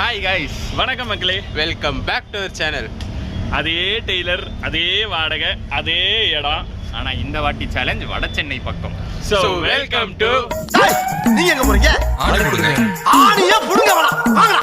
Hi guys, வணக்கம் மக்களே, welcome back to our channel. அதே டெய்லர், அதே வாடகை, அதே இடம். ஆனா இந்த வாட்டி சேலஞ்ச் வட சென்னை பக்கம். So welcome to. நீங்க எங்க போறீங்க? ஆணியா புடுங்க வாங்கடா.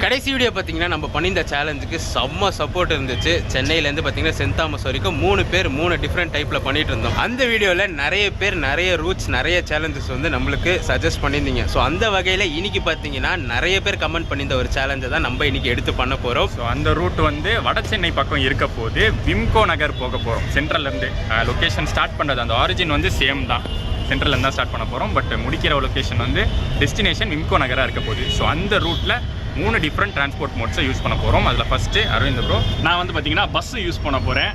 கடைசி வீடியோ பார்த்தீங்கன்னா நம்ம பண்ணியிருந்த சேலஞ்சுக்கு செம்ம சப்போர்ட் இருந்துச்சு. சென்னையிலேருந்து பார்த்தீங்கன்னா சென்ட் தாமஸ் வரைக்கும் 3 பேர் 3 டிஃப்ரெண்ட் டைப்பில் பண்ணிட்டு இருந்தோம். அந்த வீடியோவில் நிறைய பேர் நிறைய ரூட்ஸ் நிறைய சேலஞ்சஸ் வந்து நம்மளுக்கு சஜஸ்ட் பண்ணியிருந்தீங்க. ஸோ அந்த வகையில் இன்னைக்கு பார்த்தீங்கன்னா நிறைய பேர் கமெண்ட் பண்ணியிருந்த ஒரு சேலஞ்சை தான் நம்ம இன்னைக்கு எடுத்து பண்ண போகிறோம். ஸோ அந்த ரூட் வந்து வட சென்னை பக்கம் இருக்க போது விம்கோ நகர் போக போகிறோம். சென்ட்ரல்லேருந்து லொக்கேஷன் ஸ்டார்ட் பண்ணுறது அந்த ஆரிஜின் வந்து சேம் தான், சென்ட்ரல்லேருந்து தான் ஸ்டார்ட் பண்ண போகிறோம். பட் முடிக்கிற லொக்கேஷன் வந்து டெஸ்டினேஷன் விம்கோ நகராக இருக்க போகுது. ஸோ அந்த ரூட்டில் 3 டிஃப்ரெண்ட் டிரான்ஸ்போர்ட் மோட்ஸை யூஸ் பண்ண போகிறோம். அதில் ஃபஸ்ட்டு அரவிந்த் ப்ரோ, நான் வந்து பார்த்தீங்கன்னா பஸ் யூஸ் பண்ண போகிறேன்.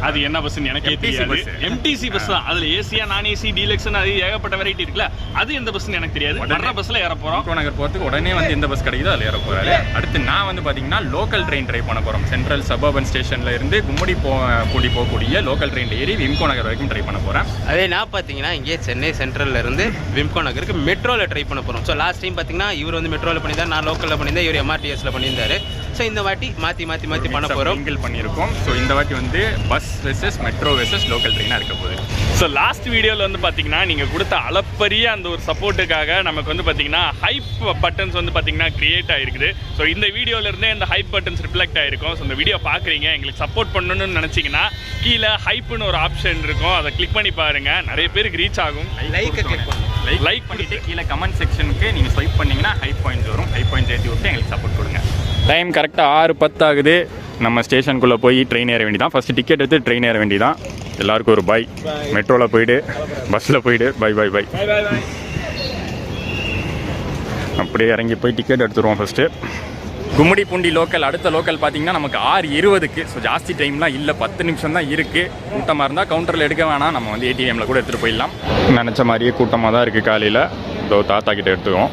அது என்ன பஸ்ன்னு எனக்கே தெரியாது. எம்டிசி பஸ் தான். அதில் ஏசியா, நான் ஏசி, டீலக்ஸ்னு அது ஏகப்பட்ட வெரைட்டி இருக்குல்ல. அது எந்த பஸ்ன்னு எனக்கு தெரியாது. வர்ற பஸ்ஸில் ஏற போகிறோம். விம்கோ நகர் போகிறதுக்கு உடனே வந்து எந்த பஸ் கிடைக்குதோ அதில் ஏற போகிறாரு. அடுத்து நான் வந்து பார்த்தீங்கன்னா லோக்கல் ட்ரெயின் ட்ரை பண்ண போகிறோம். சென்ட்ரல் சபர்பன் ஸ்டேஷனில் இருந்து கும்முடி போகக்கூடிய லோக்கல் ட்ரெயின் ஏறி விம்கோ நகர் வரைக்கும் ட்ரை பண்ண போகிறேன். அதே நான் பார்த்தீங்கன்னா இங்கே சென்னை சென்ட்ரலில் இருந்து விம்கோ நகருக்கு மெட்ரோவில் ட்ரை பண்ண போகிறோம். ஸோ லாஸ்ட் டைம் பார்த்தீங்கன்னா இவர் வந்து மெட்ரோவில் பண்ணியிருந்தார், நான் லோக்கலில் பண்ணியிருந்தேன், இவர் எம்ஆர்டிஎஸில் பண்ணியிருந்தாரு. ஸோ இந்த வாட்டி மாற்றி பண்ண போகிறோம். சிங்கிள் பண்ணியிருக்கோம். ஸோ இந்த வாட்டி வந்து bus versus metro versus local ட்ரெயினாக இருக்க போகுது. ஸோ லாஸ்ட் வீடியோவில் வந்து பார்த்தீங்கன்னா நீங்கள் கொடுத்த அளப்பரிய அந்த ஒரு சப்போர்ட்டுக்காக நமக்கு வந்து பார்த்தீங்கன்னா ஹைப் பட்டன்ஸ் வந்து பார்த்தீங்கன்னா கிரியேட் ஆகிருக்குது. ஸோ இந்த வீடியோவிலேருந்தே இந்த ஹைப் பட்டன்ஸ் ரிஃப்ளெக்ட் ஆகிருக்கும். ஸோ இந்த வீடியோ பார்க்குறீங்க, எங்களுக்கு சப்போர்ட் பண்ணணும்னு நினச்சிங்கன்னா கீழே ஹைப்புன்னு ஒரு ஆப்ஷன் இருக்கும், அதை கிளிக் பண்ணி பாருங்கள். நிறைய பேருக்கு ரீச் ஆகும். லைக் பண்ணிவிட்டு கீழே கமெண்ட் செக்ஷனுக்கு நீங்கள் ஸ்வைப் பண்ணிங்கன்னா ஹைப் பாயிண்ட்ஸ் வரும். ஹைப் பாயிண்ட்ஸ் ஏற்றி விட்டு எங்களுக்கு சப்போர்ட் கொடுங்க. டைம் கரெக்டாக 6:10 ஆகுது. நம்ம ஸ்டேஷனுக்குள்ளே போய் ட்ரெயின் ஏற வேண்டியதான். ஃபஸ்ட்டு டிக்கெட் எடுத்து ட்ரெயின் ஏற வேண்டியதான். எல்லாருக்கும் ஒரு பை. மெட்ரோவில் போயிட்டு பஸ்ஸில் போயிட்டு பை. அப்படியே இறங்கி போய் டிக்கெட் எடுத்துருவோம். First Gummidipoondi local. அடுத்த லோக்கல் பார்த்தீங்கன்னா நமக்கு 6:20. ஸோ ஜாஸ்தி டைம்லாம் இல்லை, 10 நிமிஷம் தான் இருக்குது. கூட்டமாக இருந்தால் கவுண்டரில் எடுக்க வேணாம், நம்ம வந்து ஏடிஎம்மில் கூட எடுத்துகிட்டு போயிடலாம். நினச்ச மாதிரியே கூட்டமாக தான் இருக்குது. காலையில் இதோ தாத்தா கிட்டே எடுத்துக்குவோம்.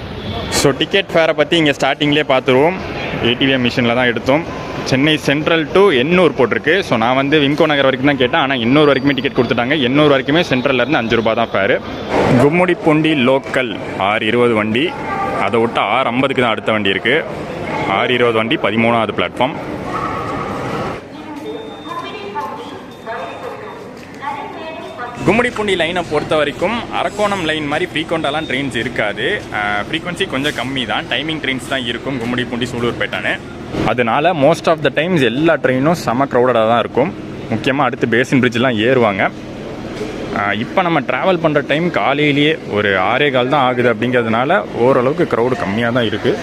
ஸோ டிக்கெட் ஃபேரை பற்றி இங்கே ஸ்டார்டிங்லேயே பார்த்துருவோம். ஏடிஎம் மிஷினில் தான் எடுத்தோம். சென்னை சென்ட்ரல் டு எண்ணூர் போட்டிருக்கு. ஸோ நான் வந்து விம்கோ நகர் வரைக்கும் தான் கேட்டேன், ஆனால் எண்ணூர் வரைக்குமே டிக்கெட் கொடுத்துட்டாங்க. எண்ணூர் வரைக்குமே சென்ட்ரல்லேருந்து 5 ரூபா தான் ஃபேரு. கும்முடிப்பூண்டி லோக்கல் 6:20 வண்டி. அதை விட்டு 6:50க்கு தான் அடுத்த வண்டி இருக்குது. 6:20 வண்டி 13வது பிளாட்ஃபார்ம். கும்முடிப்பூண்டி லைனை பொறுத்த வரைக்கும் அரக்கோணம் லைன் மாதிரி ஃப்ரீக்வெண்ட்டாலாம் ட்ரெயின்ஸ் இருக்காது. ஃப்ரீக்வன்சி கொஞ்சம் கம்மி தான். டைமிங் ட்ரெயின்ஸ் தான் இருக்கும் கும்முடிப்பூண்டி சூலூர்பேட்டானு. அதனால மோஸ்ட் ஆஃப் த டைம்ஸ் எல்லா ட்ரெயினும் செம க்ரௌடடாக தான் இருக்கும். முக்கியமாக அடுத்து பேசின் பிரிட்ஜெலாம் ஏறுவாங்க. இப்போ நம்ம ட்ராவல் பண்ணுற டைம் காலையிலேயே ஒரு 6:15 தான் ஆகுது. அப்படிங்கிறதுனால ஓரளவுக்கு க்ரௌடு கம்மியாக தான் இருக்குது.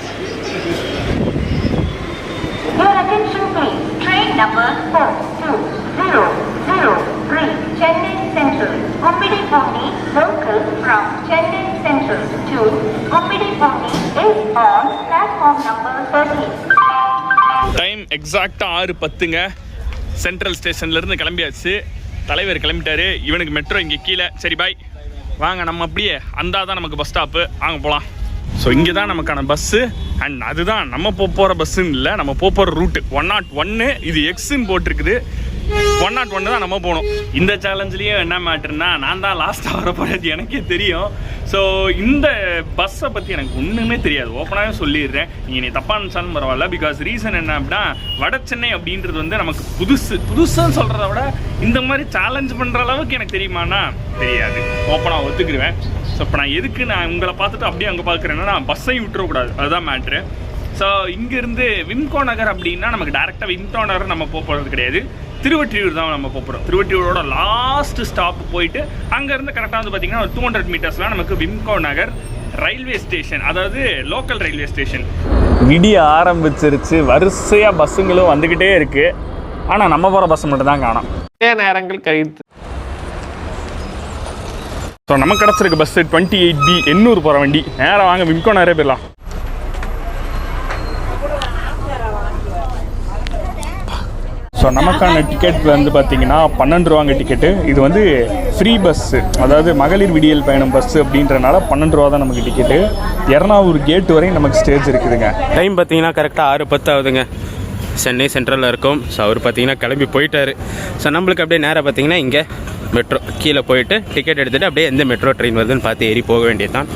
Number 4203 Chennai Central Gummidipoondi local from Chennai Central to Gummidipoondi is on platform number 13. Time எக்ஸாக்டாக 6:10ங்க. சென்ட்ரல் ஸ்டேஷன்லேருந்து கிளம்பியாச்சு. தலைவர் கிளம்பிட்டாரு. இவனுக்கு மெட்ரோ இங்கே கீழே. சரி பாய், வாங்க நம்ம அப்படியே தான் நமக்கு பஸ் ஸ்டாப்பு, வாங்க போகலாம். ஸோ இங்கே தான் நமக்கான பஸ்ஸு. அண்ட் அதுதான் நம்ம போகிற பஸ்ஸுன்னு இல்லை, நம்ம போகிற ரூட்டு 101. இது எக்ஸுன்னு போட்டிருக்குது. 101 தான் நம்ம போகணும். இந்த சேலஞ்சிலையும் என்ன மேட்டர்னா, நான் தான் லாஸ்ட்டாக வர போகிறது எனக்கே தெரியும். ஸோ இந்த பஸ்ஸை பற்றி எனக்கு ஒன்றுமே தெரியாது, ஓப்பனாகவே சொல்லிடுறேன். நீங்கள் நீ தப்பாக நினச்சாலும் பரவாயில்ல. பிகாஸ் ரீசன் என்ன அப்படின்னா, வட சென்னை அப்படின்றது வந்து நமக்கு புதுசுன்னு சொல்கிறத விட இந்த மாதிரி சேலஞ்ச் பண்ணுற அளவுக்கு எனக்கு தெரியுமானா தெரியாது, ஓப்பனாக ஒத்துக்குருவேன். ஸோ இப்போ நான் எதுக்கு நான் உங்களை பார்த்துட்டு அப்படியே அங்கே பார்க்குறேன்னா, நான் பஸ்ஸையும் விட்டுறக்கூடாது, அதுதான் மேட்ரு. ஸோ இங்கேருந்து விம்கோ நகர் அப்படின்னா நமக்கு டேரெக்டாக விம்கோ நகர் நம்ம போகிறது கிடையாது, திருவொற்றியூர் தான் நம்ம போகிறோம். திருவொற்றியூரோட லாஸ்ட் ஸ்டாப் போயிட்டு அங்கேருந்து கரெக்டாக வந்து பார்த்திங்கன்னா ஒரு 200 மீட்டர்ஸ்லாம் நமக்கு விம்கோ நகர் ரயில்வே ஸ்டேஷன், அதாவது லோக்கல் ரயில்வே ஸ்டேஷன். விடிய ஆரம்பிச்சிருச்சு. வரிசையாக பஸ்ஸுங்களும் வந்துக்கிட்டே இருக்குது. ஆனால் நம்ம போகிற பஸ் மட்டும் தான் காணோம். நேரங்கள் கழித்து. ஸோ நமக்கு கிடச்சிருக்கு பஸ்ஸு 28B எண்ணூர் போகிற வண்டி. நேராக வாங்க விம்கோ நகரே போயிடலாம். ஸோ நமக்கான டிக்கெட் வந்து பார்த்திங்கன்னா 12 ரூபாங்க டிக்கெட்டு. இது வந்து ஃப்ரீ பஸ்ஸு, அதாவது மகளிர் விடியல் பயணம் பஸ்ஸு அப்படின்றனால 12 ரூபா தான் நமக்கு டிக்கெட்டு. எர்ணாவூர் கேட் வரையும் நமக்கு ஸ்டேஜ் இருக்குதுங்க. டைம் பார்த்தீங்கன்னா கரெக்டாக 6:10 ஆகுதுங்க. சென்னை சென்ட்ரலில் இருக்கும். ஸோ அவர் பார்த்தீங்கன்னா கிளம்பி போயிட்டார். ஸோ நம்மளுக்கு அப்படியே நேராக பார்த்தீங்கன்னா இங்கே மெட்ரோ கீழே போயிட்டு டிக்கெட் எடுத்துகிட்டு அப்படியே எந்த மெட்ரோ ட்ரெயின் வருதுன்னு பார்த்து ஏறி போக வேண்டியது தான்.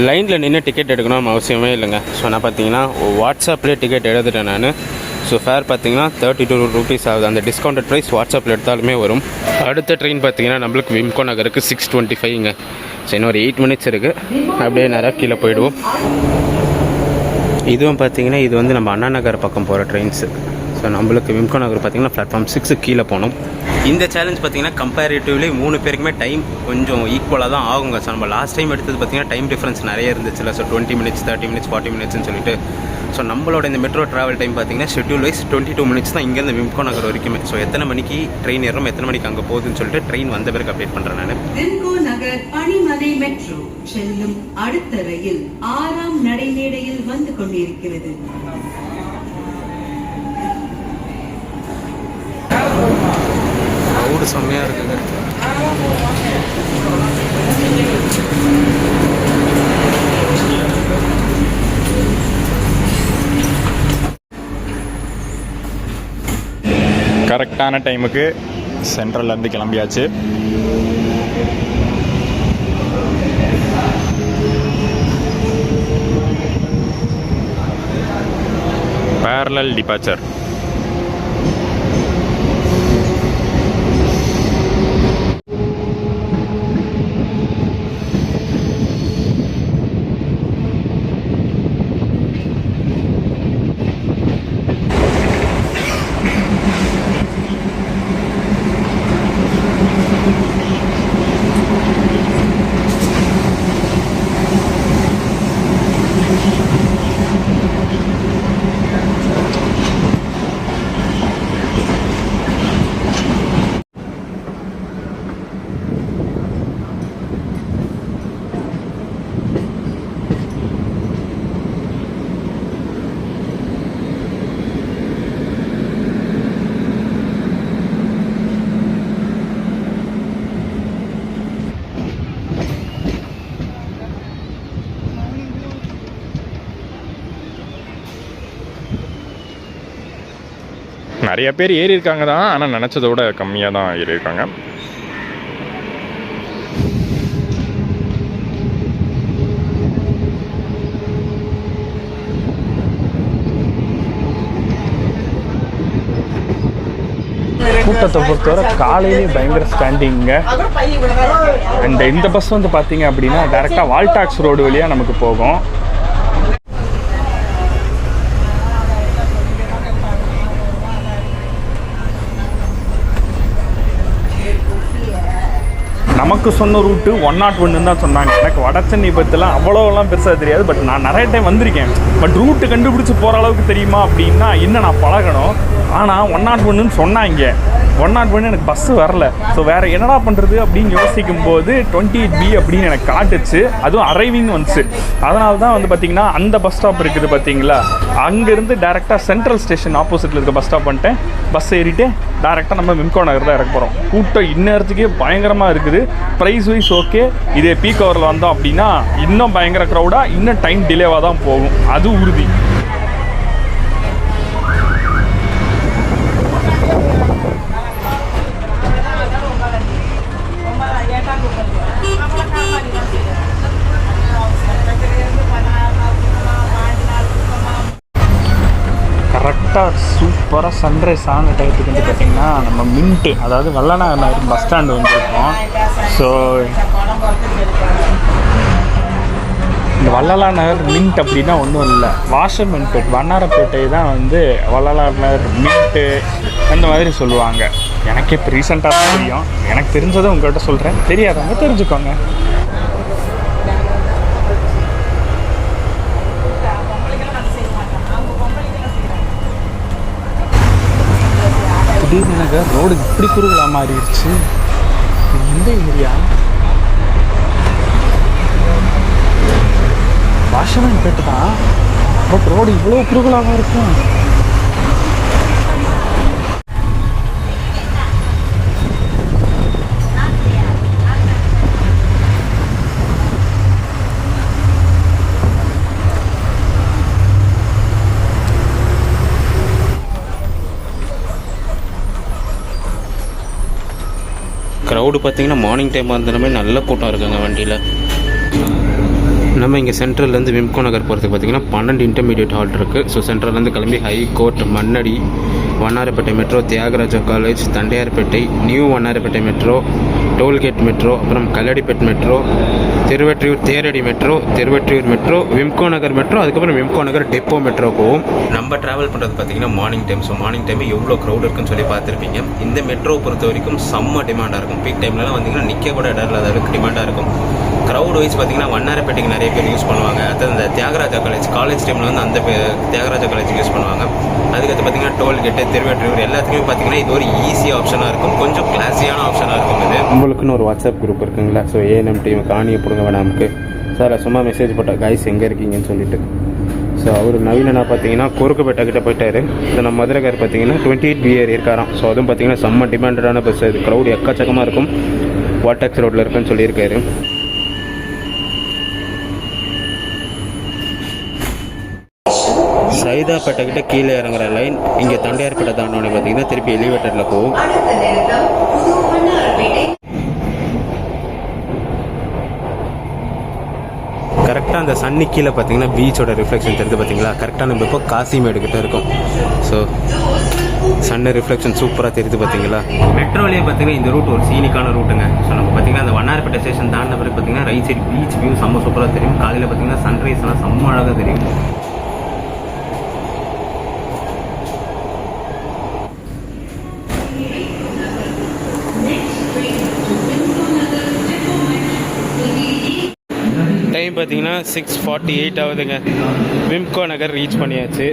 லைனில் நின்று டிக்கெட் எடுக்கணும் அவசியமே இல்லைங்க. ஸோ நான் பார்த்தீங்கன்னா வாட்ஸ்அப்லேயே டிக்கெட் எடுத்துட்டேன் நான். ஸோ ஃபேர் பார்த்தீங்கன்னா 32 ரூபீஸ் ஆகுது. அந்த டிஸ்கவுண்டட் ப்ரைஸ் வாட்ஸ்அப்பில் எடுத்தாலுமே வரும். அடுத்த ட்ரெயின் பார்த்தீங்கன்னா நம்மளுக்கு விம்கோ நகருக்கு 6:25ங்க. ஸோ இன்னும் ஒரு 8 மினிட்ஸ் இருக்குது. அப்படியே நேராக கீழே போயிடுவோம். இதுவும் பார்த்தீங்கன்னா இது வந்து நம்ம அண்ணா நகர் பக்கம் போகிற ட்ரெயின்ஸு. ஸோ நம்மளுக்கு விம்கோ நகர் பார்த்தீங்கன்னா பிளாட்ஃபார்ம் 6 கீழே போகணும். இந்த சேலஞ்ச் பார்த்தீங்கன்னா கம்பேரிட்டிவ்லி 3 பேருக்குமே டைம் கொஞ்சம் ஈக்குவலாக தான் ஆகுங்க. ஸோ நம்ம லாஸ்ட் டைம் எடுத்தது பார்த்தீங்கன்னா டைம் டிஃப்ரென்ஸ் நிறைய இருந்துச்சுல்ல. ஸோ 20 மினிட்ஸ் 30 மினிட்ஸ் 40 மினிட்ஸ்னு சொல்லிட்டு. ஸோ நம்மளோட இந்த மெட்ரோ ட்ராவல் டைம் பார்த்தீங்கன்னா ஷெட்யூல் வைஸ் 22 மினிட்ஸ் தான் இங்கேருந்து விம்கோ நகர் வரைக்குமே. ஸோ எத்தனை மணிக்கு ட்ரெயின் ஏறும் எத்தனை மணிக்கு அங்கே போகுதுன்னு சொல்லிட்டு ட்ரெயின் வந்த பிறகு அப்டேட் பண்ணுறேன் நான். விம்கோ நகர் பணிமனை மெட்ரோ செல்லும் அடுத்த ரயில் 6ஆம் நடைமேடையில் வந்து கொண்டிருக்கிறது. க்ரௌடு செம்மையாக இருக்குங்க. கரெக்டான டைமுக்கு சென்ட்ரல்லேருந்து கிளம்பியாச்சு. parallel departure. நிறைய பேர் ஏறி இருக்காங்க தான், ஆனால் நினச்சதை விட கம்மியாக தான் ஏறி இருக்காங்க. கூட்டத்தை பொறுத்தவரை காலையிலேயே பயங்கர ஸ்டாண்டிங்க. அண்ட் இந்த பஸ் வந்து பார்த்தீங்க அப்படின்னா டேரெக்டாக வால்டாக்ஸ் ரோடு வழியாக நமக்கு போகும். நமக்கு சொன்ன ரூட்டு 101 தான் சொன்னாங்க. எனக்கு வட சென்னை பற்றிலாம் அவ்வளோலாம் பெருசாக தெரியாது. பட் நான் நிறைய டைம் வந்திருக்கேன். பட் ரூட்டு கண்டுபிடிச்சி போகிற அளவுக்கு தெரியுமா அப்படின்னா இன்னும் நான் பழகணும். ஆனால் 101ன்னு சொன்னாங்க. 101 எனக்கு பஸ்ஸு வரல. ஸோ வேறு என்னடா பண்ணுறது அப்படின்னு யோசிக்கும் போது 28B அப்படின்னு எனக்கு காட்டுச்சு. அதுவும் அரைவிங் வந்துச்சு. அதனால தான் வந்து பார்த்திங்கன்னா அந்த பஸ் ஸ்டாப் இருக்குது பார்த்தீங்களா, அங்கேருந்து டேரெக்டாக சென்ட்ரல் ஸ்டேஷன் ஆப்போசிட்டில் இருக்க பஸ் ஸ்டாப் பண்ணிட்டேன். பஸ் ஏறிட்டு டேரெக்டாக நம்ம விம்கோ நகர் தான் இறக்க போகிறோம். கூட்டம் இந்நேரத்துக்கே பயங்கரமாக இருக்குது. Price wise okay. இதே பீக் ஹவரில் வந்தோம் அப்படின்னா இன்னும் பயங்கர க்ரௌடாக, இன்னும் டைம் டிலேவாக தான் போகும், அது உறுதி. கரெக்டாக சூப்பராக சன்ரைஸ் ஆன டயத்துக்கு வந்து பார்த்திங்கன்னா நம்ம மின்ட்டு, அதாவது வல்லநாயகர் பஸ் ஸ்டாண்டு வந்துருக்கோம். ஸோ இந்த வள்ளலார் நகர் மின்ட் அப்படின்னா ஒன்றும் இல்லை, வாஷர்மென்பேட் வண்ணாரப்பேட்டை தான் வந்து வள்ளலார் நகர் மின்ட்டு அந்த மாதிரி சொல்லுவாங்க. எனக்கே இப்போ ரீசெண்டாக தான் தெரியும். எனக்கு தெரிஞ்சதை உங்கள்கிட்ட சொல்கிறேன், தெரியாதவங்க தெரிஞ்சுக்கோங்க. திடீர்னு எனக்கு ரோடு இப்படி குறுகலாக மாறிடுச்சு. எந்த ஏரியா? வாஷர்மேன்பேட்டு தான். பட் ரோடு இவ்வளோ குறுகலாக இருக்கும். க்ரௌடு பார்த்தீங்கன்னா மார்னிங் டைமாக இருந்ததுமே நல்ல கூட்டம் இருக்குங்க வண்டியில். இல்லாமல் இங்கே சென்ட்ரல்லேருந்து விம்கோ நகர் போகிறதுக்கு பார்த்திங்கன்னா 12 இன்டர்மீடியட் ஹால்ட் இருக்குது. ஸோ சென்ட்ரல்லேருந்து கிளம்பி high court, Mannadi, Vannarapettai metro, Thiyagaraja college, Tondiarpet, new Vannarapettai metro, toll gate metro, அப்புறம் Kaladipet metro, Thiruvottiyur Theradi metro, Thiruvottiyur metro, Wimco Nagar metro, அதுக்கப்புறம் விம்கோ நகர் டெப்போ மெட்ரோ போகும். நம்ம ட்ராவல் பண்ணுறது பார்த்திங்கன்னா morning time. So morning time எவ்வளோ க்ரௌட் இருக்குன்னு சொல்லி பார்த்துருப்பீங்க. இந்த மெட்ரோ பொறுத்த வரைக்கும் செம்ம டிமாண்டாக இருக்கும். பீக் டைம்லலாம் வந்தீங்கன்னா நிற்க கூட இடம் இல்லாத அளவுக்கு டிமாண்டாக இருக்கும். க்ரௌட் வைஸ் பார்த்திங்கன்னா வண்ணாரப்பேட்டைக்கு நிறைய பேர் யூஸ் பண்ணுவாங்க. அது அந்த தியாகராஜா காலேஜ் டைமில் வந்து அந்த தியாகராஜா காலேஜ் யூஸ் பண்ணுவாங்க. அதுக்கடுத்து பார்த்திங்கன்னா டோல்கேட்டு, திருவெற்றியூர் எல்லாத்துக்குமே பார்த்திங்கன்னா இது ஒரு ஈஸி ஆப்ஷனாக இருக்கும், கொஞ்சம் கிளாஸியான ஆப்ஷனாக இருக்கும். இது உங்களுக்குன்னு ஒரு வாட்ஸ்அப் குரூப் இருக்குங்களா? ஸோ ஏஎன்எம் டீம் காணியை பிடுங்க வேணாமுக்கு சார் சும்மா மெசேஜ் போட்டால் கைஸ் எங்கே இருக்கீங்கன்னு சொல்லிட்டு. ஸோ அவர் நவீனா பார்த்தீங்கன்னா குறுக்குப்பேட்டை கிட்ட போயிட்டார். ஸோ நம்ம மதுரைக்கார் பார்த்தீங்கன்னா 28B இருக்காராம். ஸோ அதுவும் பார்த்தீங்கன்னா செம்ம டிமாண்டடான பஸ். அது க்ரௌட் எக்கச்சக்கமாக இருக்கும். வாட்டாக்ஸ் ரோட்டில் இருக்குன்னு சொல்லியிருக்காரு. சைதாப்பேட்டை கிட்ட கீழே இறங்குற லைன் இங்கே தண்டையார்பேட்டை தாண்டோன்னு பார்த்தீங்கன்னா திருப்பி எலிவேட்டரில் போகும். கரெக்டாக அந்த சன்னி கீழே பார்த்தீங்கன்னா பீச்சோட ரிஃப்ளெக்ஷன் தெரிஞ்சு பார்த்தீங்களா? கரெக்டாக நம்ம இப்போ காசிமேடு கிட்ட இருக்கும். ஸோ சன்னு ரிஃப்ளெக்ஷன் சூப்பராக தெரியுது பார்த்தீங்களா? மெட்ரோலேயே பார்த்தீங்கன்னா இந்த ரூட் ஒரு சீனிக்கான ரூட்டுங்க. ஸோ நம்ம பார்த்தீங்கன்னா அந்த வண்ணாரப்பேட்டை ஸ்டேஷன் தாண்டின பிறகு பார்த்தீங்கன்னா ரைட் சைடு பீச் வியூ செம்ம சூப்பராக தெரியும். காலையில் பார்த்தீங்கன்னா சன்ரைஸ்லாம் செம்ம அழகாக தெரியும். டைம் பார்த்தீங்கன்னா 6:48 ஆகுதுங்க. விம்கோ நகர் ரீச் பண்ணியாச்சு.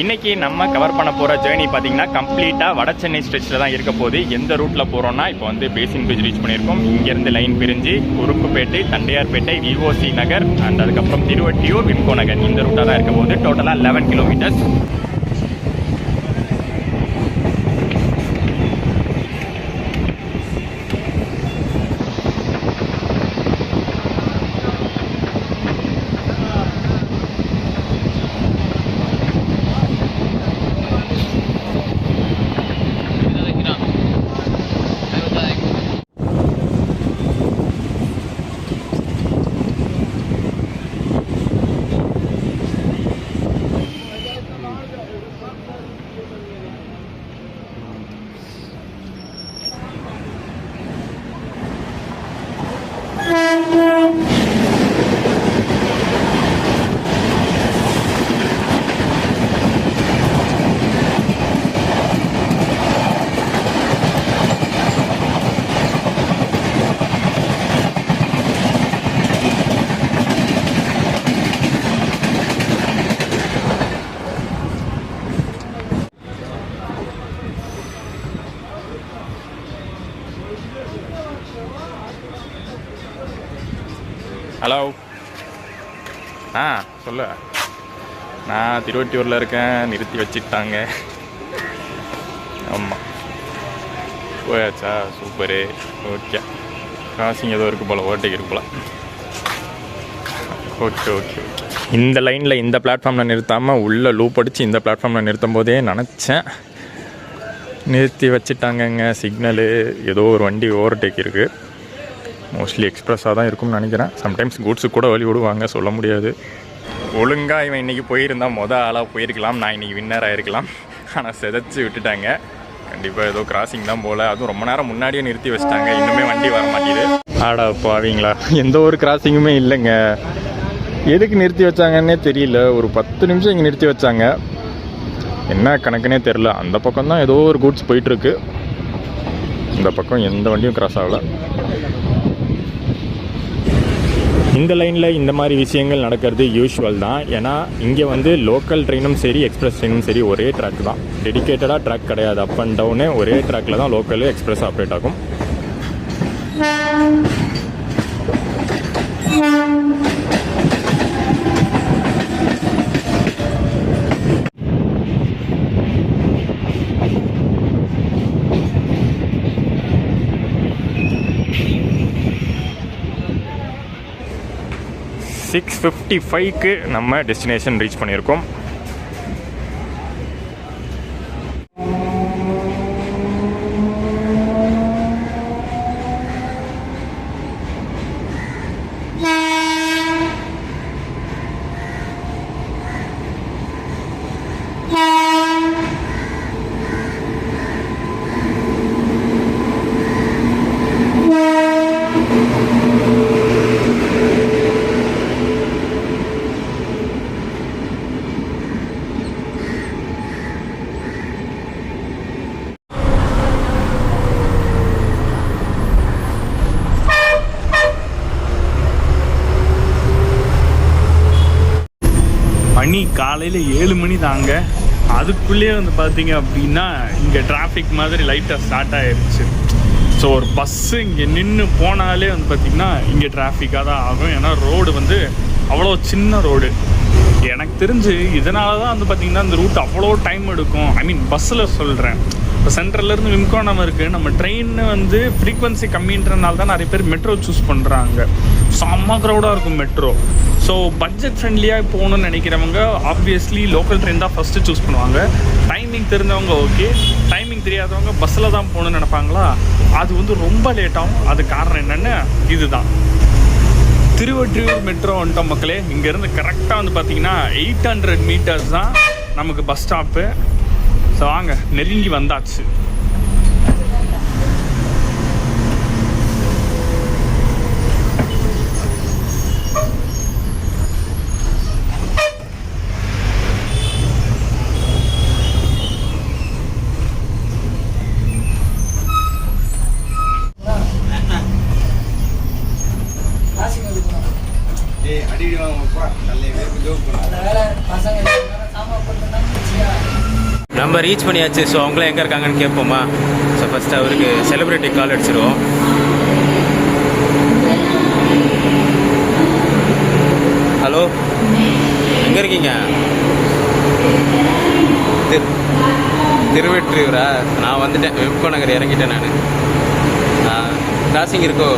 இன்றைக்கி நம்ம கவர் பண்ண போகிற ஜேர்னி பார்த்தீங்கன்னா கம்ப்ளீட்டாக வட சென்னை ஸ்ட்ரெச்சில் தான் இருக்க போகுது. எந்த ரூட்டில் போகிறோன்னா இப்போ வந்து பேசின் பிரிட்ஜ் ரீச் பண்ணியிருக்கோம். இங்கேருந்து லைன் பிரிஞ்சு Korukkupet, Tondiarpet, VOC Nagar and அதுக்கப்புறம் திருவெட்டியூர், விம்கோ நகர் இந்த ரூட்டாக தான் இருக்க போகுது. டோட்டலாக 11 கிலோமீட்டர்ஸ். ஹலோ. சொல்லு. நான் திருவொற்றியூரில் இருக்கேன். நிறுத்தி வச்சுட்டாங்க. ஆமாம், போயாச்சா? சூப்பரு. ஓகே, கிராசிங் ஏதோ இருக்குது போல், ஓவர்டேக் இருக்கு போல். Okay okay okay. இந்த லைனில் இந்த பிளாட்ஃபார்மில் நிறுத்தாமல் உள்ளே லூப் அடித்து இந்த பிளாட்ஃபார்மில் நிறுத்தும் போதே நினச்சேன். நிறுத்தி வச்சுட்டாங்கங்க. சிக்னலு ஏதோ ஒரு வண்டி ஓவர்டேக் இருக்குது. மோஸ்ட்லி எக்ஸ்ப்ரெஸ்ஸாக தான் இருக்கும்னு நினைக்கிறேன். சம்டைம்ஸ் கூட்ஸுக்கு கூட வழி விடுவாங்க, சொல்ல முடியாது. ஒழுங்காக இவன் இன்றைக்கி போயிருந்தால் ஆளாக போயிருக்கலாம். நான் இன்றைக்கி வின்னர் ஆகிருக்கலாம். ஆனால் செதைச்சி விட்டுட்டாங்க. கண்டிப்பாக ஏதோ கிராசிங் தான் போல், அதுவும் ரொம்ப நேரம் முன்னாடியே நிறுத்தி வச்சிட்டாங்க, இன்னுமே வண்டி வர மாட்டேங்குது. ஆடா பாவீங்களா, எந்த ஒரு கிராசிங்குமே இல்லைங்க. எதுக்கு நிறுத்தி வச்சாங்கன்னே தெரியல. ஒரு 10 நிமிஷம் இங்கே நிறுத்தி வச்சாங்க, என்ன கணக்குனே தெரில. அந்த பக்கம் தான் ஏதோ ஒரு கூட்ஸ் போயிட்டுருக்கு, இந்த பக்கம் எந்த வண்டியும் கிராஸ் ஆகலை. இந்த லைனில் இந்த மாதிரி விஷயங்கள் நடக்கிறது யூஷுவல் தான். ஏன்னா இங்கே வந்து லோக்கல் ட்ரெயினும் சரி எக்ஸ்பிரஸ் ட்ரெயினும் சரி ஒரே ட்ராக் தான், டெடிக்கேட்டடாக ட்ராக் கிடையாது. அப் அண்ட் டவுனு ஒரே ட்ராக்கில் தான் லோக்கல் எக்ஸ்பிரஸ் ஆப்ரேட் ஆகும். சிக்ஸ் 55க்கு நம்ம டெஸ்டினேஷன் ரீச் பண்ணியிருக்கோம். மணி காலையில் 7 மணி தாங்க. அதுக்குள்ளேயே வந்து பார்த்தீங்க அப்படின்னா இங்கே டிராஃபிக் மாதிரி லைட்டாக ஸ்டார்ட் ஆகிடுச்சு. ஸோ ஒரு பஸ்ஸு இங்கே நின்று போனாலே வந்து பார்த்திங்கன்னா இங்கே டிராஃபிக்காக தான் ஆகும். ஏன்னா ரோடு வந்து அவ்வளோ சின்ன ரோடு. எனக்கு தெரிஞ்சு இதனால தான் வந்து பார்த்திங்கன்னா இந்த ரூட் அவ்வளோ டைம் எடுக்கும். ஐ மீன் பஸ்ஸில் சொல்கிறேன். இப்போ சென்ட்ரல்லேருந்து விம்கோனம் இருக்குது, நம்ம ட்ரெயின் வந்து ஃப்ரீக்வன்சி கம்மின்றனால தான் நிறைய பேர் மெட்ரோ சூஸ் பண்ணுறாங்க. செம்ம க்ரௌடாக இருக்கும் மெட்ரோ. ஸோ பட்ஜெட் ஃப்ரெண்ட்லியாக போகணுன்னு நினைக்கிறவங்க ஆப்வியஸ்லி லோக்கல் ட்ரெயின் தான் ஃபஸ்ட்டு சூஸ் பண்ணுவாங்க. டைமிங் தெரிஞ்சவங்க ஓகே, டைமிங் தெரியாதவங்க பஸ்ஸில் தான் போகணுன்னு நினைப்பாங்களா, அது வந்து ரொம்ப லேட் ஆகும். அது காரணம் என்னென்னு இதுதான். திருவொற்றியூர் மெட்ரோ வந்துட்டோம் மக்களே. இங்கேருந்து கரெக்டாக வந்து பார்த்தீங்கன்னா 800 மீட்டர்ஸ் தான் நமக்கு பஸ் ஸ்டாப்பு. ஸோ வாங்க, நெருங்கி வந்தாச்சு. நம்ம ரீச் பண்ணியாச்சு. ஸோ அவங்களும் எங்கே இருக்காங்கன்னு கேட்போமா? ஸோ ஃபஸ்ட்டு அவருக்கு செலிப்ரிட்டி கால் அடிச்சிருவோம். ஹலோ, எங்கே இருக்கீங்க? திருவெற்றியூரா? நான் வந்துட்டேன், விம்கோ நகர் இறங்கிட்டேன் நான். கிராசிங் இருக்கோ?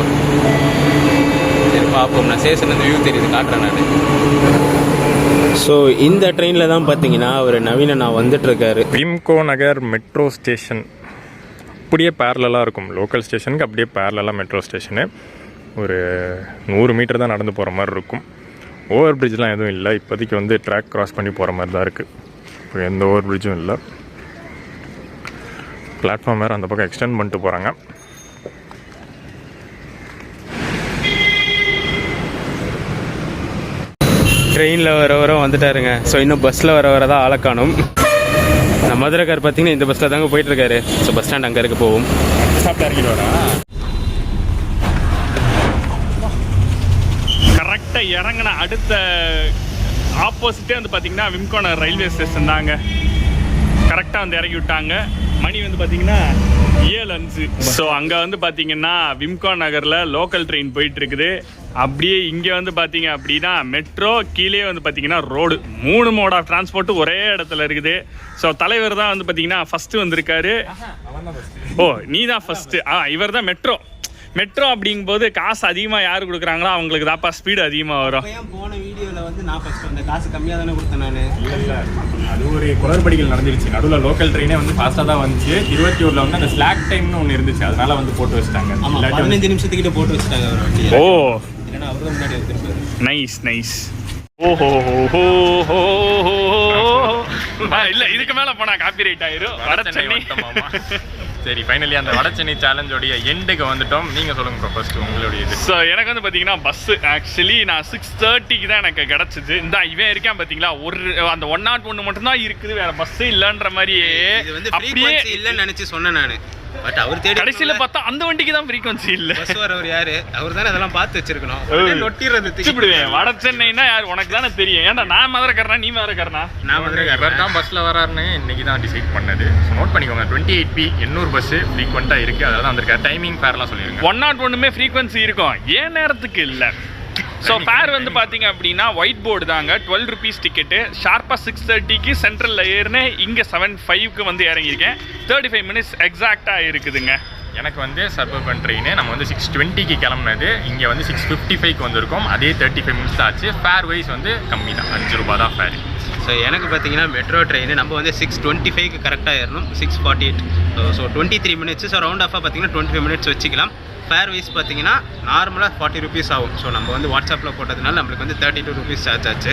சரி பார்ப்போம். நான் ஸ்டேஷன் அந்த வியூ தெரியுது, காட்டுறேன் நான். ஸோ இந்த ட்ரெயினில் தான் பார்த்தீங்கன்னா ஒரு நவீன நான் வந்துட்டுருக்காரு. விம்கோ நகர் மெட்ரோ ஸ்டேஷன் அப்படியே பேரலாக இருக்கும் லோக்கல் ஸ்டேஷனுக்கு, அப்படியே பேரலாக மெட்ரோ ஸ்டேஷனு. ஒரு 100 மீட்டர் தான் நடந்து போகிற மாதிரி இருக்கும். ஓவர் பிரிட்ஜ்லாம் எதுவும் இல்லை இப்போதைக்கு. வந்து ட்ராக் கிராஸ் பண்ணி போகிற மாதிரி தான் இருக்குது. இப்போ எந்த ஓவர் பிரிட்ஜும் இல்லை. பிளாட்ஃபார்ம் வேறு அந்த பக்கம் எக்ஸ்டெண்ட் பண்ணிட்டு போகிறாங்க. ட்ரெயினில் வர வந்துட்டாருங்க. ஸோ இன்னும் பஸ்ஸில் வர தான் ஆளக்கானும். நம்ம மதுரைக்கார் பார்த்தீங்கன்னா இந்த பஸ்ஸில் தாங்க போயிட்டுருக்காரு. ஸோ பஸ் ஸ்டாண்ட் அங்கே இருக்க போவோம். கரெக்டாக இறங்கின அடுத்த ஆப்போசிட்டே வந்து பார்த்தீங்கன்னா விம்கோ நகர் ரயில்வே ஸ்டேஷன் தாங்க. கரெக்டாக வந்து இறக்கி விட்டாங்க. மணி வந்து பார்த்தீங்கன்னா 7:05. ஸோ அங்கே வந்து பார்த்தீங்கன்னா விம்கோ நகரில் லோக்கல் ட்ரெயின் போயிட்டுருக்குது. அப்படியே இங்கே வந்து பார்த்தீங்க அப்படின்னா மெட்ரோ, கீழே வந்து பார்த்தீங்கன்னா ரோடு. 3 மோட் ஆஃப் டிரான்ஸ்போர்ட்டு ஒரே இடத்துல இருக்குது. ஸோ தலைவர் தான் வந்து பார்த்தீங்கன்னா ஃபஸ்ட்டு வந்திருக்காரு. ஓ, நீ தான் ஃபஸ்ட்டு. இவர் தான் மெட்ரோ. மெட்ரோ அப்படிங்கும்போது காசு அதிகமாக யார் கொடுக்குறாங்களோ அவங்களுக்கு தான்ப்பா ஸ்பீடு அதிகமாக வரும். போன வீடியோவில் வந்து நான் ஃபஸ்ட்டு வந்தேன், காசு கம்மியாக தானே கொடுத்தேன் நான். அது ஒரு குளறுபடிகள் நடந்துருச்சு. நடுவில் லோக்கல் ட்ரெயினே வந்து ஃபாஸ்ட்டாக தான் வந்துச்சு. திருவொற்றியூரில் வந்து அந்த ஸ்லாக் டைம்னு ஒன்று இருந்துச்சு, அதனால வந்து போட்டு வச்சுட்டாங்க. 15 நிமிஷத்துக்கிட்ட போட்டு வச்சுட்டாங்க. ஓ, இல்லைன்னா அவர் தான் முன்னாடி எடுத்துருப்பாரு. Nice nice. ஓஹோ ஹோ ஹோ ஹோ இல்ல இதுக்கு மேல போனா காப்பி ரைட் ஆயிரும். வட சென்னை சரி ஃபைனலி அந்த வட சென்னை சேலஞ்சோடைய எண்டுக்கு வந்துட்டோம். நீங்கள் சொல்லுங்க ப்ரோ ஃபர்ஸ்ட் உங்களுடைய இது. ஸோ எனக்கு வந்து பார்த்தீங்கன்னா பஸ்ஸு ஆக்சுவலி நான் 6:30க்கு தான் எனக்கு கிடச்சிது. இந்த இவன் இருக்கேன் பார்த்தீங்களா, ஒரு அந்த 101 மட்டும்தான் இருக்குது, வேற பஸ்ஸே இல்லைன்ற மாதிரியே அப்படியே இல்லைன்னு நினச்சி சொன்னேன் நான். பட் அவர் தேடி கடைசியில் பார்த்தா அந்த வண்டிக்கு தான் ஃப்ரீக்வன்சி இல்லை. பஸ் வரவர் யாரு, அவர் தானே அதெல்லாம் பார்த்து வச்சிருக்கணும். நொட்டிடுறது திச்சுடுவேன். வட சென்னைன்னா யார் உனக்கு தானே தெரியும். ஏன்டா நான் மதுரைக்காரனா நீ மதுரைக்காரனா? நான் மதுரைக்காரர் தான். பஸ்ஸில் வராருன்னு இன்னைக்கு தான் டிசைட் பண்ணது. ஸோ நோட் பண்ணிக்கோங்க 28P 800 பஸ்ஸு ஃப்ரீக்வெண்ட்டாக இருக்குது. அதாவது அந்த டைமிங் ஃபேர்லாம் சொல்லிடுங்க. 101மே ஃப்ரீக்வன்சி இருக்கும், ஏன் நேரத்துக்கு இல்லை. ஸோ ஃபேர் வந்து பார்த்தீங்க அப்படின்னா ஒயிட் போர்டு தாங்க, 12 rupees டிக்கெட்டு. ஷார்ப்பாக 6:30க்கு சென்ட்ரலில் ஏறினேன், இங்கே 7:05க்கு வந்து இறங்கியிருக்கேன். 35 minutes எக்ஸாக்டாக இருக்குதுங்க. எனக்கு வந்து சர்வபன் ட்ரெயின் நம்ம வந்து 6:20க்கு கிளம்புனது, இங்கே வந்து 6:55க்கு வந்திருக்கோம். அதே 35 minutes ஆச்சு. ஃபேர் வைஸ் வந்து கம்மி தான், 5 ரூபா தான் ஃபேர். ஸோ எனக்கு பார்த்தீங்கன்னா மெட்ரோ ட்ரெயின் நம்ம வந்து 6:25க்கு கரெக்டாக ஏறணும், 6:48. So 23 minutes. ஸோ ரவுண்ட் ஆஃபாக பார்த்தீங்கன்னா 25 minutes வச்சுக்கலாம். ஃபேர் வைஸ் பார்த்தீங்கன்னா நார்மலாக 40 rupees ஆகும். ஸோ நம்ம வந்து வாட்ஸ்அப்பில் போட்டதுனால நம்மளுக்கு வந்து 32 rupees சார்ஜ் ஆச்சு.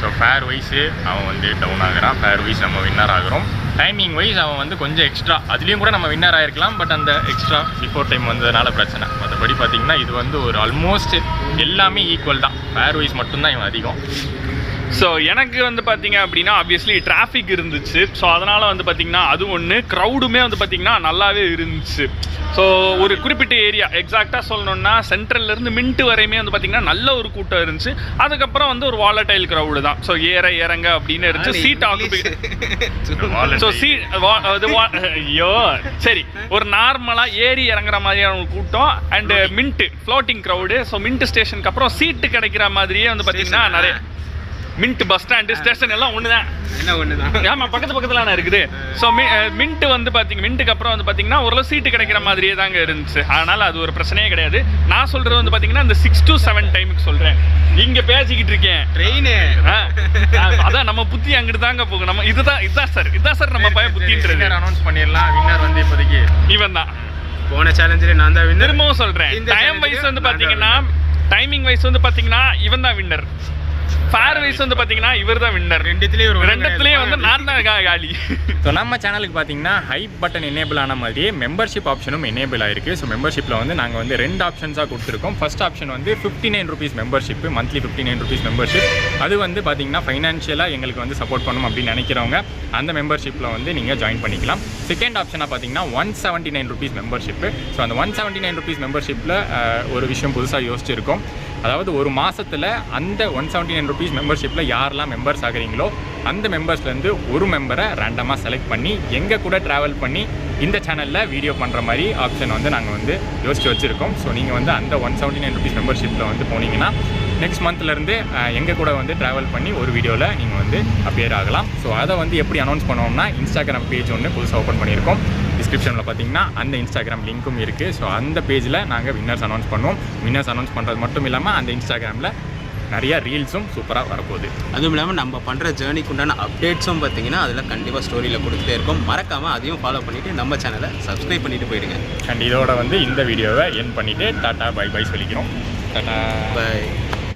ஸோ ஃபேர் வைஸு அவன் வந்து டவுன் ஆகிறான், ஃபேர் வைஸ் நம்ம வின்னர் ஆகிறோம். டைமிங் வைஸ் அவன் வந்து கொஞ்சம் எக்ஸ்ட்ரா, அதுலேயும் கூட நம்ம வின்னர் ஆகிருக்கலாம். பட் அந்த எக்ஸ்ட்ரா பிஃபோர் டைம் வந்ததுனால பிரச்சனை. மற்றபடி பார்த்தீங்கன்னா இது வந்து ஒரு ஆல்மோஸ்ட் எல்லாமே ஈக்குவல் தான். ஃபேர் வைஸ் மட்டும்தான் இவன் அதிகம். ஸோ எனக்கு வந்து பார்த்தீங்க அப்படின்னா ஆப்வியஸ்லி டிராஃபிக் இருந்துச்சு. ஸோ அதனால் வந்து பார்த்தீங்கன்னா அது ஒன்று, க்ரௌடுமே வந்து பார்த்தீங்கன்னா நல்லாவே இருந்துச்சு. ஸோ ஒரு குறிப்பிட்ட ஏரியா எக்ஸாக்டாக சொல்லணும்னா சென்ட்ரல்லேருந்து மின்ட்டு வரையுமே வந்து பார்த்தீங்கன்னா நல்ல ஒரு கூட்டம் இருந்துச்சு. அதுக்கப்புறம் வந்து ஒரு வாலடைல் க்ரௌடு தான். ஸோ இறங்க அப்படின்னு இருந்துச்சு. Seat occupy. ஸோ ஐயோ சரி, ஒரு நார்மலாக ஏறி இறங்குற மாதிரியான ஒரு கூட்டம் and mint floating crowd. So mint ஸ்டேஷனுக்கு அப்புறம் சீட்டு கிடைக்கிற மாதிரியே வந்து பார்த்தீங்கன்னா நிறைய மின்ட் பஸ் ஸ்டாண்டு ஸ்டேஷன் எல்லாம் ஒன்று தான். என்ன ஒன்று தான், ஆமாம், பக்கத்தில் இருக்குது. ஸோ மின்ட்டு வந்து மின்ட்டுக்கு அப்புறம் வந்து பார்த்தீங்கன்னா ஓரளவு சீட்டு கிடைக்கிற மாதிரியே தாங்க இருந்துச்சு. அதனால் அது ஒரு பிரச்சனையே கிடையாது. நான் சொல்கிறது வந்து பார்த்தீங்கன்னா இந்த 6 to 7 டைமுக்கு சொல்கிறேன். இங்கே பேசிக்கிட்டு இருக்கேன் ட்ரெயினு. அதான் நம்ம புத்தி அங்கிட்டு தாங்க போகும். நம்ம இதுதான் சார் நம்ம பையன் புத்தின்றது. அனௌன்ஸ் பண்ணிடலாம். வின்னர் வந்து இப்போதைக்கு இவன் தான். போன சேலஞ்சில் நான் தான் வின்னர். திரும்பவும் சொல்கிறேன், டைம் வைஸ் வந்து பார்த்தீங்கன்னா டைமிங் வைஸ் வந்து பார்த்தீங்கன்னா இவன் தான் வின்னர். ஃபேர் வைஸ் வந்து பார்த்தீங்கன்னா இவர் தான் வின்னர். ரெண்டுத்துலேயும் வந்து நான் தான் காலி. ஸோ நம்ம சேனலுக்கு பார்த்தீங்கன்னா ஹைப் பட்டன் எனேபிள் ஆன மாதிரியே மெம்பர்ஷிப் ஆப்ஷனும் எனேபிள் ஆயிருக்கு. ஸோ மெம்பர்ஷிப்பில் வந்து நாங்கள் வந்து 2 ஆப்ஷன்ஸாக கொடுத்துருக்கோம். ஃபர்ஸ்ட் ஆப்ஷன் வந்து 59 rupees membership, monthly 59 rupees membership. அது வந்து பார்த்தீங்கன்னா ஃபைனான்ஷியலாக எங்களுக்கு வந்து சப்போர்ட் பண்ணணும் அப்படின்னு நினைக்கிறவங்க அந்த மெம்பர்ஷிப்பில் வந்து நீங்கள் ஜாயின் பண்ணிக்கலாம். செகண்ட் ஆப்ஷனாக பார்த்தீங்கன்னா 179 rupees மெம்பர்ஷிப்பு. ஸோ அந்த 179 rupees மெம்பர்ஷிப்பில் ஒரு விஷயம் புதுசாக யோசிச்சிருக்கோம். அதாவது ஒரு மாதத்தில் அந்த 179 rupees மெம்பர்ஷிப்பில் யாரெல்லாம் மெம்பர்ஸ் ஆகிறீங்களோ அந்த மெம்பர்ஸ்லேருந்து ஒரு மெம்பரை ரேண்டமாக செலக்ட் பண்ணி எங்கள் கூட ட்ராவல் பண்ணி இந்த சேனலில் வீடியோ பண்ணுற மாதிரி ஆப்ஷன் வந்து நாங்கள் வந்து யோசிச்சு வச்சுருக்கோம். ஸோ நீங்கள் வந்து அந்த 179 rupees மெம்பர்ஷிப்பில் வந்து போனீங்கன்னா நெக்ஸ்ட் மந்த்லேருந்து எங்கள் கூட வந்து ட்ராவல் பண்ணி ஒரு வீடியோவில் நீங்கள் வந்து அப்பியர் ஆகலாம். ஸோ அதை வந்து எப்படி அனௌன்ஸ் பண்ணுவோம்னா இன்ஸ்டாகிராம் பேஜ் ஒன்று புதுசாக ஓப்பன் பண்ணியிருக்கோம். டிஸ்கிரிப்ஷனில் பார்த்தீங்கன்னா அந்த இன்ஸ்டாகிராம் லிங்க்கும் இருக்குது. ஸோ அந்த பேஜில் நாங்கள் வின்னர்ஸ் அனௌன்ஸ் பண்ணுவோம். வின்னர்ஸ் அனௌன்ஸ் பண்ணுறது மட்டும் இல்லாமல் அந்த இன்ஸ்டாகிராமில் நிறையா ரீல்ஸும் சூப்பராக வரப்போகுது. அதுவும் இல்லாமல் நம்ம பண்ணுற ஜேர்னிக்கு உண்டான அப்டேட்ஸும் பார்த்தீங்கன்னா அதில் கண்டிப்பாக ஸ்டோரியில் கொடுத்துட்டே இருக்கும். மறக்காமல் அதையும் ஃபாலோ பண்ணிவிட்டு நம்ம சேனலை சப்ஸ்கிரைப் பண்ணிவிட்டு போயிடுங்க. அண்ட் இதோட வந்து இந்த வீடியோவை என் பண்ணிவிட்டு டாட்டா பை பை சொல்லிக்கிறோம். Tata by.